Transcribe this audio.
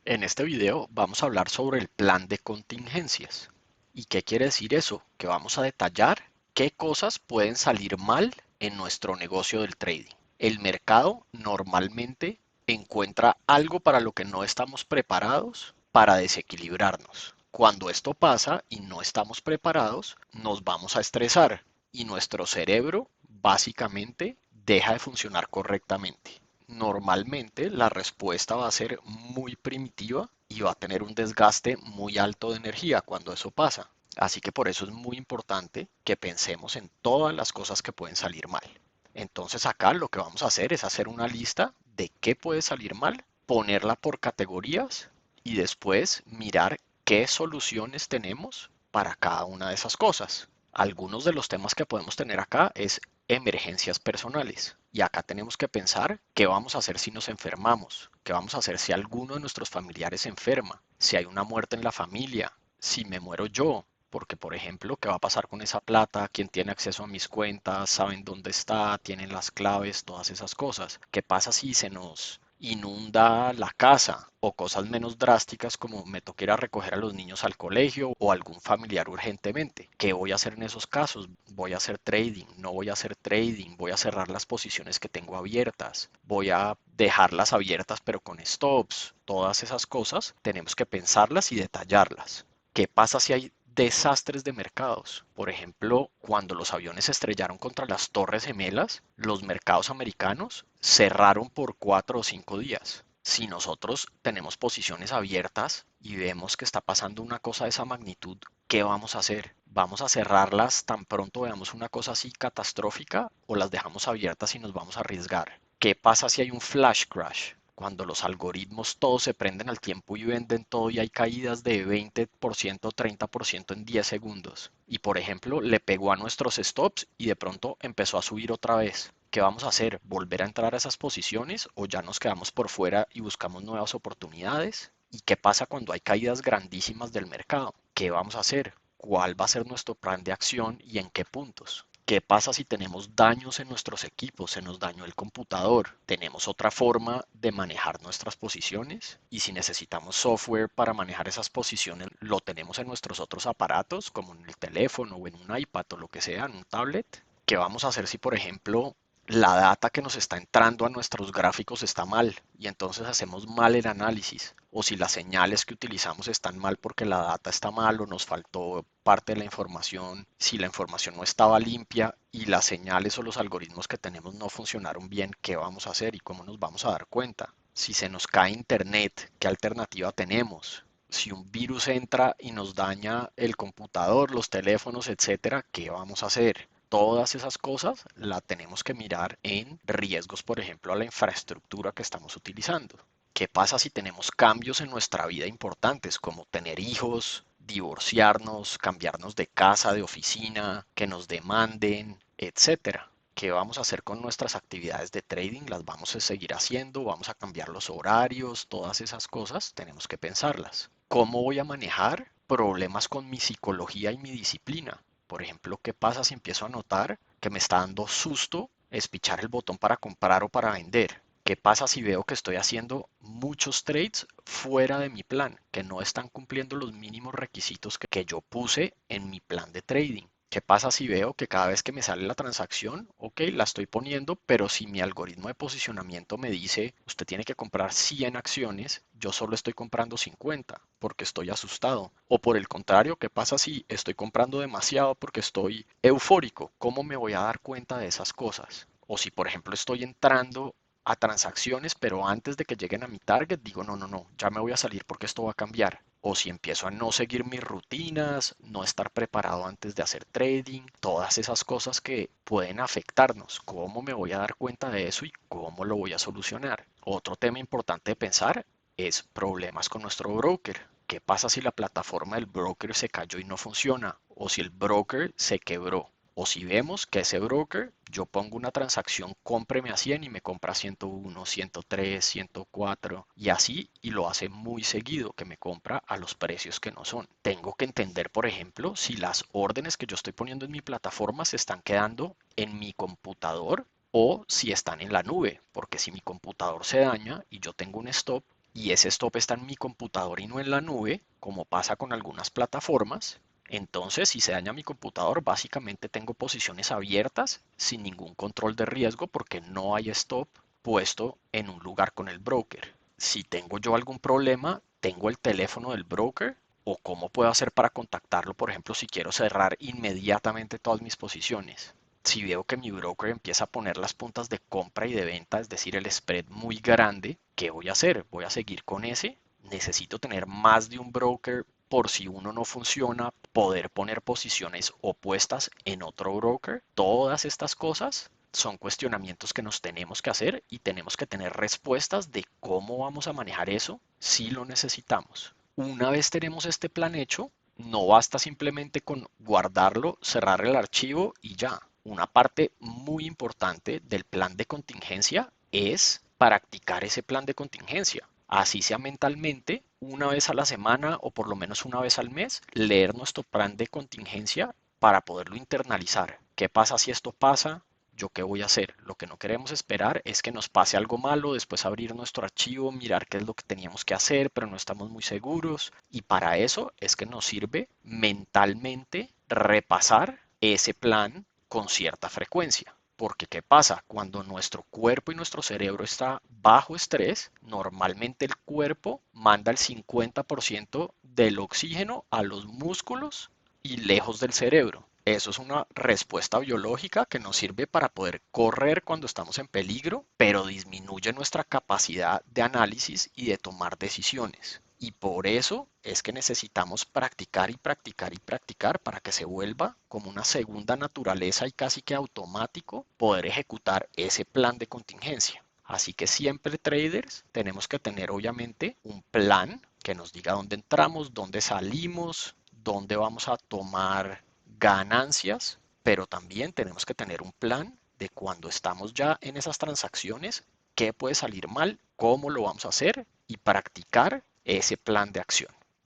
En este video vamos a hablar sobre el plan de contingencias. ¿Y qué quiere decir eso? Que vamos a detallar qué cosas pueden salir mal en nuestro negocio del trading. El mercado normalmente encuentra algo para lo que no estamos preparados para desequilibrarnos. Cuando esto pasa y no estamos preparados, nos vamos a estresar y nuestro cerebro básicamente deja de funcionar correctamente. Normalmente la respuesta va a ser muy primitiva y va a tener un desgaste muy alto de energía cuando eso pasa. Así que por eso es muy importante que pensemos en todas las cosas que pueden salir mal. Entonces acá lo que vamos a hacer es hacer una lista de qué puede salir mal, ponerla por categorías y después mirar qué soluciones tenemos para cada una de esas cosas. Algunos de los temas que podemos tener acá es emergencias personales. Y acá tenemos que pensar qué vamos a hacer si nos enfermamos, qué vamos a hacer si alguno de nuestros familiares se enferma, si hay una muerte en la familia, si me muero yo, porque por ejemplo, ¿qué va a pasar con esa plata? ¿Quién tiene acceso a mis cuentas? ¿Saben dónde está? ¿Tienen las claves? Todas esas cosas. ¿Qué pasa si se nos inunda la casa o cosas menos drásticas como me toque ir a recoger a los niños al colegio o algún familiar urgentemente? ¿Qué voy a hacer en esos casos? ¿Voy a hacer trading? ¿No voy a hacer trading? ¿Voy a cerrar las posiciones que tengo abiertas? ¿Voy a dejarlas abiertas pero con stops? Todas esas cosas tenemos que pensarlas y detallarlas. ¿Qué pasa si hay desastres de mercados? Por ejemplo, cuando los aviones se estrellaron contra las Torres Gemelas, los mercados americanos cerraron por 4 o 5 días. Si nosotros tenemos posiciones abiertas y vemos que está pasando una cosa de esa magnitud, ¿qué vamos a hacer? ¿Vamos a cerrarlas tan pronto veamos una cosa así catastrófica o las dejamos abiertas y nos vamos a arriesgar? ¿Qué pasa si hay un flash crash? Cuando los algoritmos todos se prenden al tiempo y venden todo y hay caídas de 20%, 30% en 10 segundos. Y por ejemplo, le pegó a nuestros stops y de pronto empezó a subir otra vez. ¿Qué vamos a hacer? ¿Volver a entrar a esas posiciones o ya nos quedamos por fuera y buscamos nuevas oportunidades? ¿Y qué pasa cuando hay caídas grandísimas del mercado? ¿Qué vamos a hacer? ¿Cuál va a ser nuestro plan de acción y en qué puntos? ¿Qué pasa si tenemos daños en nuestros equipos? Se nos dañó el computador. ¿Tenemos otra forma de manejar nuestras posiciones? Y si necesitamos software para manejar esas posiciones, ¿lo tenemos en nuestros otros aparatos, como en el teléfono o en un iPad o lo que sea, en un tablet? ¿Qué vamos a hacer si, por ejemplo, la data que nos está entrando a nuestros gráficos está mal y entonces hacemos mal el análisis? O si las señales que utilizamos están mal porque la data está mal o nos faltó parte de la información, si la información no estaba limpia y las señales o los algoritmos que tenemos no funcionaron bien, ¿qué vamos a hacer y cómo nos vamos a dar cuenta? Si se nos cae internet, ¿qué alternativa tenemos? Si un virus entra y nos daña el computador, los teléfonos, etcétera, ¿qué vamos a hacer? Todas esas cosas las tenemos que mirar en riesgos, por ejemplo, a la infraestructura que estamos utilizando. ¿Qué pasa si tenemos cambios en nuestra vida importantes, como tener hijos, divorciarnos, cambiarnos de casa, de oficina, que nos demanden, etcétera? ¿Qué vamos a hacer con nuestras actividades de trading? ¿Las vamos a seguir haciendo? ¿Vamos a cambiar los horarios? Todas esas cosas tenemos que pensarlas. ¿Cómo voy a manejar problemas con mi psicología y mi disciplina? Por ejemplo, ¿qué pasa si empiezo a notar que me está dando susto espichar el botón para comprar o para vender? ¿Qué pasa si veo que estoy haciendo muchos trades fuera de mi plan, que no están cumpliendo los mínimos requisitos que yo puse en mi plan de trading? ¿Qué pasa si veo que cada vez que me sale la transacción, ok, la estoy poniendo, pero si mi algoritmo de posicionamiento me dice, usted tiene que comprar 100 acciones, yo solo estoy comprando 50 porque estoy asustado? O por el contrario, ¿qué pasa si estoy comprando demasiado porque estoy eufórico? ¿Cómo me voy a dar cuenta de esas cosas? O si, por ejemplo, estoy entrando a transacciones, pero antes de que lleguen a mi target, digo, no, no, no, ya me voy a salir porque esto va a cambiar. O si empiezo a no seguir mis rutinas, no estar preparado antes de hacer trading, todas esas cosas que pueden afectarnos. ¿Cómo me voy a dar cuenta de eso y cómo lo voy a solucionar? Otro tema importante de pensar es problemas con nuestro broker. ¿Qué pasa si la plataforma del broker se cayó y no funciona? O si el broker se quebró. O si vemos que ese broker, yo pongo una transacción, cómpreme a 100 y me compra 101, 103, 104 y así, y lo hace muy seguido, que me compra a los precios que no son. Tengo que entender, por ejemplo, si las órdenes que yo estoy poniendo en mi plataforma se están quedando en mi computador o si están en la nube, porque si mi computador se daña y yo tengo un stop, y ese stop está en mi computador y no en la nube, como pasa con algunas plataformas, entonces si se daña mi computador, básicamente tengo posiciones abiertas sin ningún control de riesgo porque no hay stop puesto en un lugar con el broker. Si tengo yo algún problema, tengo el teléfono del broker o cómo puedo hacer para contactarlo, por ejemplo, si quiero cerrar inmediatamente todas mis posiciones. Si veo que mi broker empieza a poner las puntas de compra y de venta, es decir, el spread muy grande, ¿qué voy a hacer? ¿Voy a seguir con ese? Necesito tener más de un broker por si uno no funciona, poder poner posiciones opuestas en otro broker. Todas estas cosas son cuestionamientos que nos tenemos que hacer y tenemos que tener respuestas de cómo vamos a manejar eso si lo necesitamos. Una vez tenemos este plan hecho, no basta simplemente con guardarlo, cerrar el archivo y ya. Una parte muy importante del plan de contingencia es practicar ese plan de contingencia. Así sea mentalmente, una vez a la semana o por lo menos una vez al mes, leer nuestro plan de contingencia para poderlo internalizar. ¿Qué pasa si esto pasa? ¿Yo qué voy a hacer? Lo que no queremos esperar es que nos pase algo malo, después abrir nuestro archivo, mirar qué es lo que teníamos que hacer, pero no estamos muy seguros. Y para eso es que nos sirve mentalmente repasar ese plan con cierta frecuencia. Porque ¿qué pasa? Cuando nuestro cuerpo y nuestro cerebro está bajo estrés, normalmente el cuerpo manda el 50% del oxígeno a los músculos y lejos del cerebro. Eso es una respuesta biológica que nos sirve para poder correr cuando estamos en peligro, pero disminuye nuestra capacidad de análisis y de tomar decisiones. Y por eso es que necesitamos practicar y practicar y practicar para que se vuelva como una segunda naturaleza y casi que automático poder ejecutar ese plan de contingencia. Así que siempre traders tenemos que tener obviamente un plan que nos diga dónde entramos, dónde salimos, dónde vamos a tomar ganancias, pero también tenemos que tener un plan de cuando estamos ya en esas transacciones, qué puede salir mal, cómo lo vamos a hacer y practicar ese plan de acción.